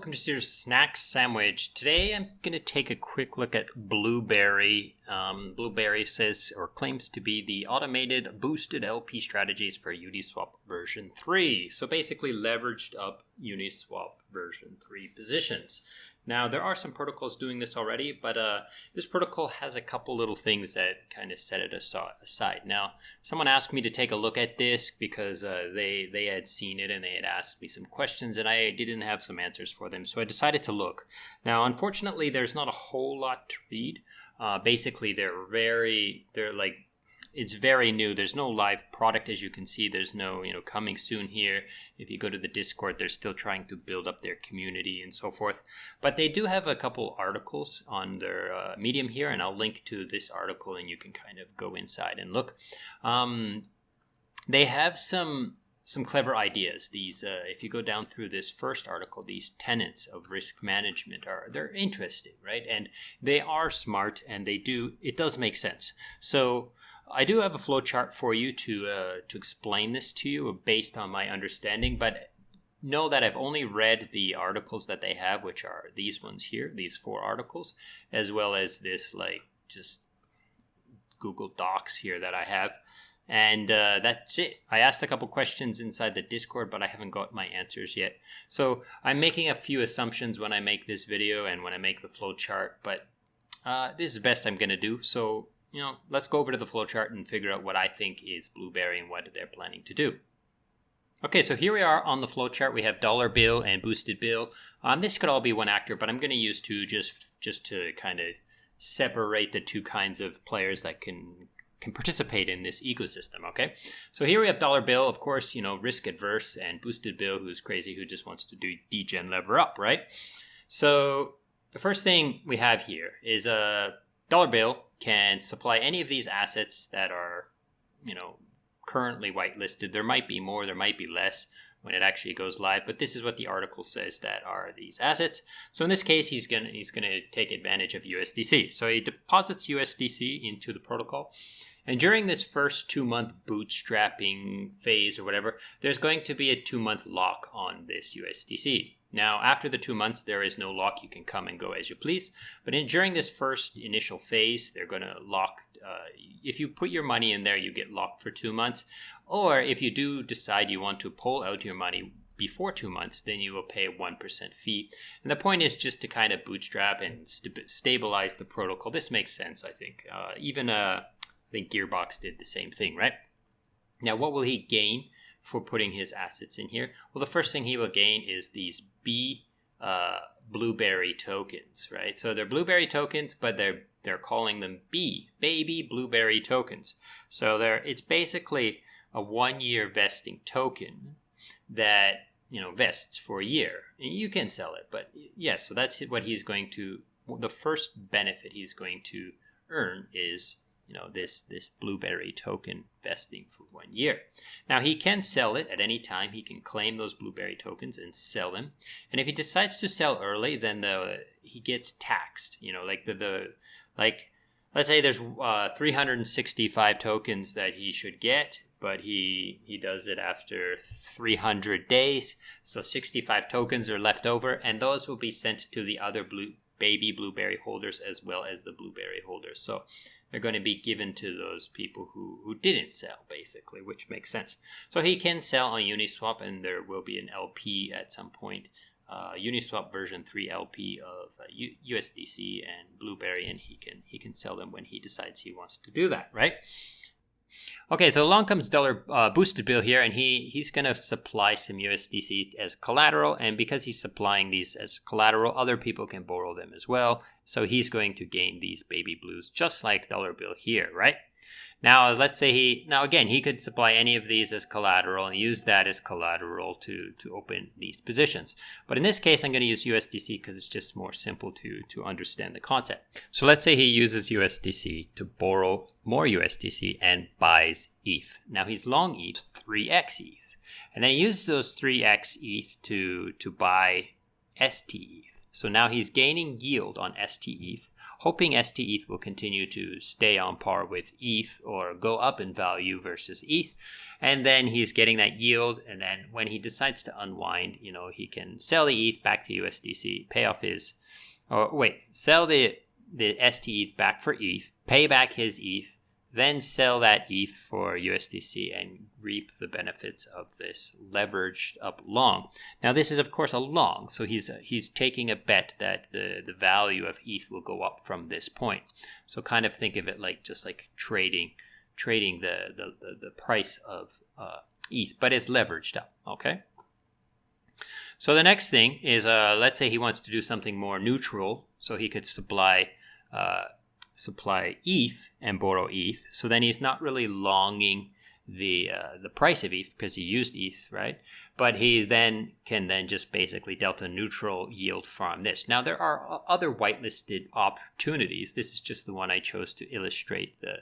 welcome to Sears Snack Sandwich. Today I'm going to take a quick look at Blueberry. Blueberry says or claims to be the automated boosted LP strategies for Uniswap version 3. So basically leveraged up Uniswap version 3 positions. Now there are some protocols doing this already, but this protocol has a couple little things that kind of set it aside. Now someone asked me to take a look at this because they had seen it and they had asked me some questions and I didn't have some answers for them, so I decided to look. Now unfortunately there's not a whole lot to read. Basically it's very new. There's no live product, as you can see. There's no, coming soon here. If you go to the Discord, they're still trying to build up their community and so forth. But they do have a couple articles on their Medium here, and I'll link to this article, and you can kind of go inside and look. They have some clever ideas. These, if you go down through this first article, these tenets of risk management they're interesting, right? And they are smart, and it does make sense. So I do have a flowchart for you to explain this to you based on my understanding, but know that I've only read the articles that they have, which are these ones here, these 4 articles, as well as this just Google Docs here that I have. And that's it. I asked a couple questions inside the Discord, but I haven't got my answers yet. So I'm making a few assumptions when I make this video and when I make the flowchart, but this is the best I'm going to do. So let's go over to the flowchart and figure out what I think is Blueberry and what they're planning to do. Okay, so here we are on the flowchart. We have dollar bill and boosted bill. This could all be one actor, but I'm going to use 2 just to kind of separate the 2 kinds of players that can participate in this ecosystem, okay? So here we have dollar bill, of course, risk adverse, and boosted bill, who's crazy, who just wants to do degen lever up, right? So the first thing we have here is a dollar bill can supply any of these assets that are, currently whitelisted. There might be more, there might be less when it actually goes live, but this is what the article says that are these assets. So in this case, he's gonna take advantage of USDC. So he deposits USDC into the protocol, and during this first 2-month bootstrapping phase or whatever, there's going to be a 2-month lock on this USDC. Now, after the 2 months, there is no lock. You can come and go as you please. But during this first initial phase, they're going to lock. If you put your money in there, you get locked for 2 months. Or if you do decide you want to pull out your money before 2 months, then you will pay a 1% fee. And the point is just to kind of bootstrap and stabilize the protocol. This makes sense, I think. I think Gearbox did the same thing, right? Now, what will he gain for putting his assets in here? Well, the first thing he will gain is these Blueberry tokens, right? So they're Blueberry tokens, but they're calling them baby Blueberry tokens. So it's basically a 1-year vesting token that vests for a year. And you can sell it, but so that's what he's going to. The first benefit he's going to earn is this Blueberry token vesting for 1 year. Now he can sell it at any time. He can claim those Blueberry tokens and sell them. And if he decides to sell early, then he gets taxed. Let's say there's 365 tokens that he should get, but he does it after 300 days. So 65 tokens are left over, and those will be sent to the other baby Blueberry holders as well as the Blueberry holders. So they're going to be given to those people who didn't sell, basically, which makes sense. So he can sell on Uniswap, and there will be an LP at some point, Uniswap version 3 LP of USDC and Blueberry, and he can sell them when he decides he wants to do that, right? Okay, so along comes dollar boosted bill here, and he's going to supply some USDC as collateral, and because he's supplying these as collateral, other people can borrow them as well. So he's going to gain these baby blues just like dollar bill here, right? Now, let's say he could supply any of these as collateral and use that as collateral to open these positions. But in this case, I'm going to use USDC because it's just more simple to understand the concept. So let's say he uses USDC to borrow more USDC and buys ETH. Now he's long ETH, 3x ETH. And then he uses those 3x ETH to buy ST ETH. So now he's gaining yield on STETH, hoping STETH will continue to stay on par with ETH or go up in value versus ETH. And then he's getting that yield. And then when he decides to unwind, he can sell the ETH back to USDC, sell the STETH back for ETH, pay back his ETH, then sell that ETH for USDC and reap the benefits of this leveraged up long. Now, this is, of course, a long, so he's taking a bet that the value of ETH will go up from this point. So kind of think of it like just like trading the price of ETH, but it's leveraged up, okay? So the next thing is, let's say he wants to do something more neutral, so he could supply ETH and borrow ETH. So then he's not really longing the price of ETH because he used ETH, right? But he then can just basically delta neutral yield from this. Now there are other whitelisted opportunities. This is just the one I chose to illustrate the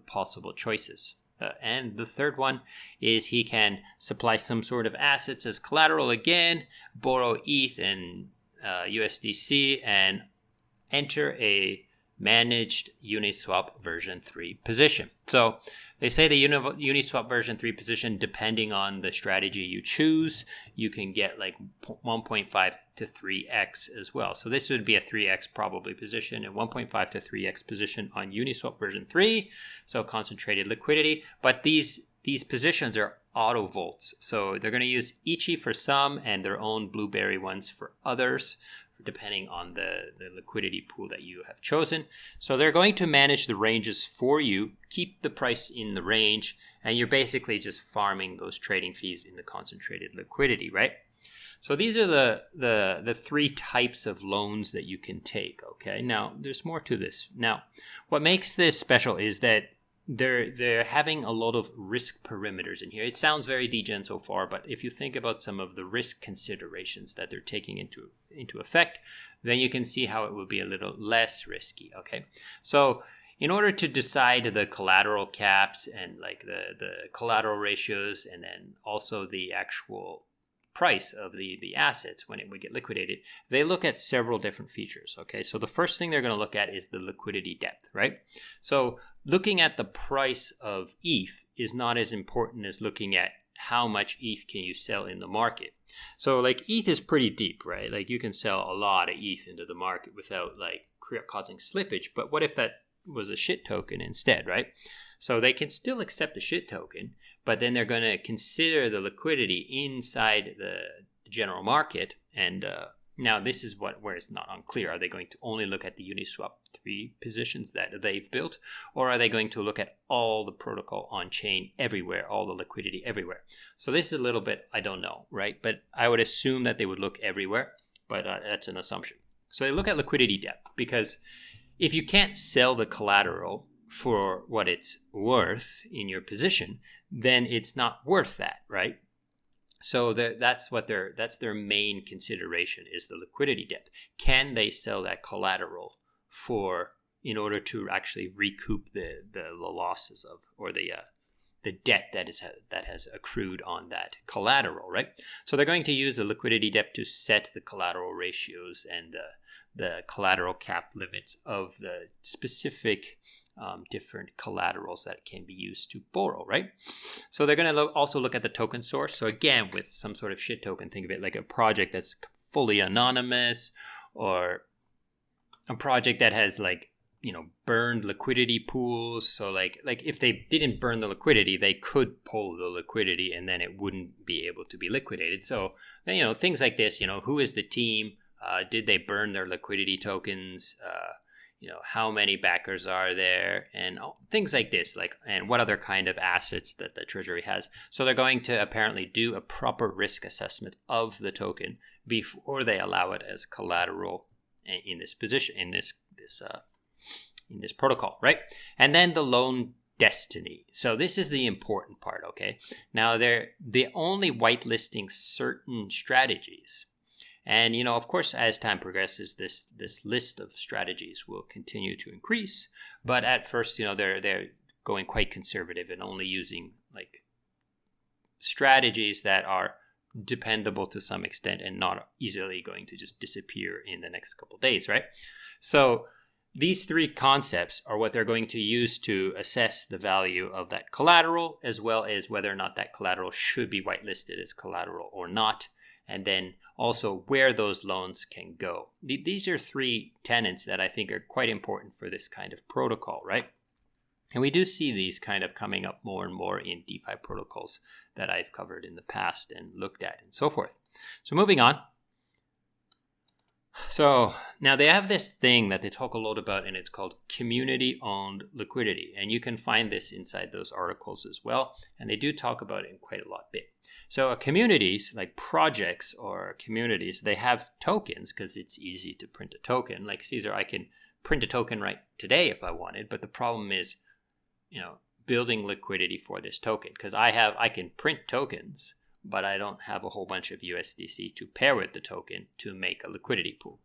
possible choices. And the third one is he can supply some sort of assets as collateral again, borrow ETH and USDC, and enter a managed Uniswap version 3 position. So they say the Uniswap version 3 position, depending on the strategy you choose, you can get like 1.5 to 3x as well. So this would be a 3x probably position and 1.5 to 3x position on Uniswap version 3. So concentrated liquidity. But these positions are auto vaults. So they're going to use Ichi for some and their own Blueberry ones for others, depending on the liquidity pool that you have chosen. So they're going to manage the ranges for you, keep the price in the range, and you're basically just farming those trading fees in the concentrated liquidity, right? So these are the three types of loans that you can take, okay? Now, there's more to this. Now, what makes this special is that they're having a lot of risk perimeters in here. It sounds very degen so far, but if you think about some of the risk considerations that they're taking into effect, then you can see how it will be a little less risky, okay? So in order to decide the collateral caps and like the collateral ratios, and then also the actual price of the assets when it would get liquidated, they look at several different features, okay? So the first thing they're going to look at is the liquidity depth, right? So looking at the price of ETH is not as important as looking at how much ETH can you sell in the market. So like ETH is pretty deep, right? Like you can sell a lot of ETH into the market without like causing slippage, but what if that was a shit token instead, right? So they can still accept a shit token, but then they're going to consider the liquidity inside the general market. And now this is where it's not unclear. Are they going to only look at the Uniswap 3 positions that they've built, or are they going to look at all the protocol on chain everywhere, all the liquidity everywhere? So this is a little bit, I don't know, right? But I would assume that they would look everywhere, but that's an assumption. So they look at liquidity depth, because if you can't sell the collateral for what it's worth in your position, then it's not worth that, right? So that's their main consideration, is the liquidity depth. Can they sell that collateral in order to actually recoup the losses of, or the debt that has accrued on that collateral, right? So they're going to use the liquidity depth to set the collateral ratios and the collateral cap limits of the specific different collaterals that can be used to borrow, right? So they're going to also look at the token source. So again, with some sort of shit token, think of it like a project that's fully anonymous, or a project that has burned liquidity pools. So like if they didn't burn the liquidity, they could pull the liquidity and then it wouldn't be able to be liquidated. So things like this, who is the team? Did they burn their liquidity tokens? How many backers are there, and things like this, and what other kind of assets that the treasury has. So they're going to apparently do a proper risk assessment of the token before they allow it as collateral in this position, in this protocol, right? And then the loan destiny. So this is the important part, okay? Now they're only whitelisting certain strategies. And, of course, as time progresses, this list of strategies will continue to increase. But at first, they're going quite conservative and only using strategies that are dependable to some extent and not easily going to just disappear in the next couple of days, right? So these three concepts are what they're going to use to assess the value of that collateral, as well as whether or not that collateral should be whitelisted as collateral or not, and then also where those loans can go. These are three tenets that I think are quite important for this kind of protocol, right? And we do see these kind of coming up more and more in DeFi protocols that I've covered in the past and looked at and so forth. So moving on. So now they have this thing that they talk a lot about, and it's called community-owned liquidity. And you can find this inside those articles as well. And they do talk about it in quite a lot bit. So communities, like projects or communities, they have tokens because it's easy to print a token. Like Caesar, I can print a token right today if I wanted. But the problem is, building liquidity for this token, because I can print tokens, but I don't have a whole bunch of USDC to pair with the token to make a liquidity pool.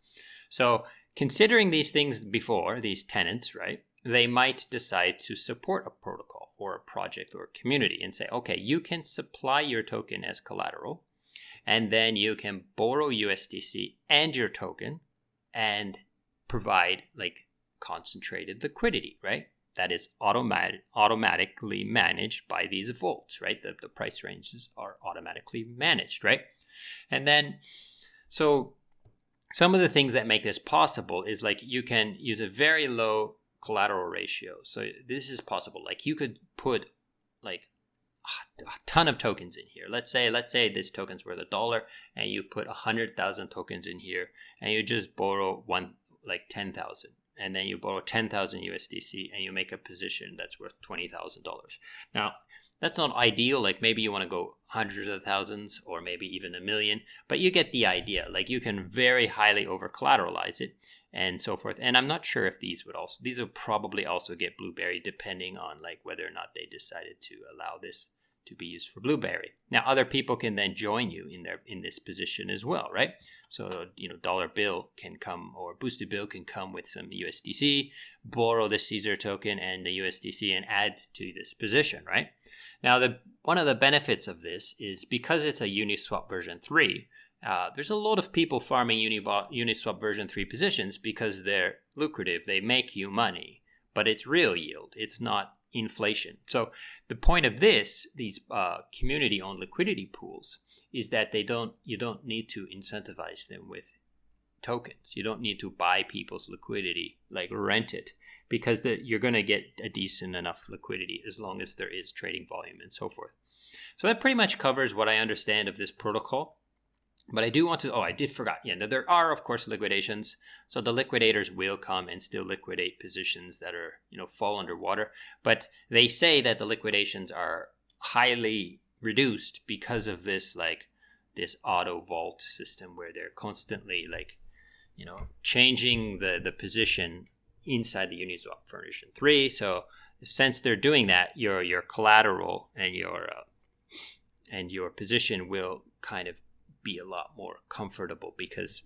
So considering these things before, these tenants, right, they might decide to support a protocol or a project or a community and say, okay, you can supply your token as collateral, and then you can borrow USDC and your token and provide like concentrated liquidity, right? That is automatically managed by these vaults, right? The price ranges are automatically managed, right? And then, so some of the things that make this possible is like you can use a very low collateral ratio. So this is possible. Like you could put like a ton of tokens in here. Let's say this token's worth $1 and you put 100,000 tokens in here and you just borrow 10,000. And then you borrow 10,000 USDC and you make a position that's worth $20,000. Now, that's not ideal. Like maybe you want to go hundreds of thousands or maybe even $1 million, but you get the idea. Like you can very highly over collateralize it and so forth. And I'm not sure if these will probably also get Blueberry depending on like whether or not they decided to allow this to be used for Blueberry. Now, other people can then join you in this position as well, right? So, dollar bill can come or boosted bill can come with some USDC, borrow the Caesar token and the USDC and add to this position, right? Now, one of the benefits of this is because it's a Uniswap version 3, there's a lot of people farming Uniswap version 3 positions because they're lucrative. They make you money, but it's real yield. It's not inflation. So the point of these community-owned liquidity pools is that you don't need to incentivize them with tokens. You don't need to buy people's liquidity, like rent it, because you're going to get a decent enough liquidity as long as there is trading volume and so forth. So that pretty much covers what I understand of this protocol. But I do want to, I did forget. Yeah, there are, of course, liquidations. So the liquidators will come and still liquidate positions that are, fall underwater. But they say that the liquidations are highly reduced because of this, this auto vault system where they're constantly, changing the position inside the Uniswap version 3. So since they're doing that, your collateral and your position will kind of be a lot more comfortable because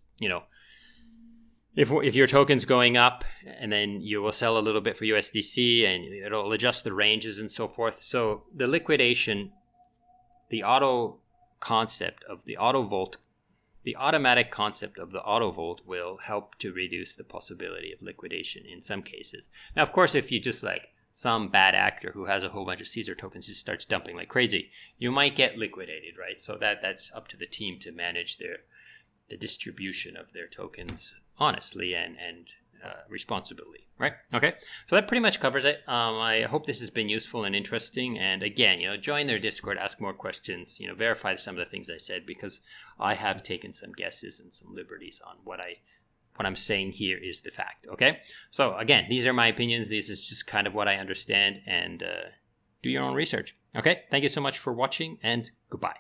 if your token's going up and then you will sell a little bit for USDC and it'll adjust the ranges and so forth. So the liquidation, the auto concept of the auto vault, the automatic concept of the auto vault will help to reduce the possibility of liquidation in some cases. Now, of course, if you just some bad actor who has a whole bunch of Caesar tokens just starts dumping like crazy, you might get liquidated, right? So that's up to the team to manage the distribution of their tokens honestly and responsibly, right? Okay, so that pretty much covers it. I hope this has been useful and interesting. And again, join their Discord, ask more questions, verify some of the things I said because I have taken some guesses and some liberties on what I'm saying here is the fact, okay? So again, these are my opinions. This is just kind of what I understand and do your own research, okay? Thank you so much for watching and goodbye.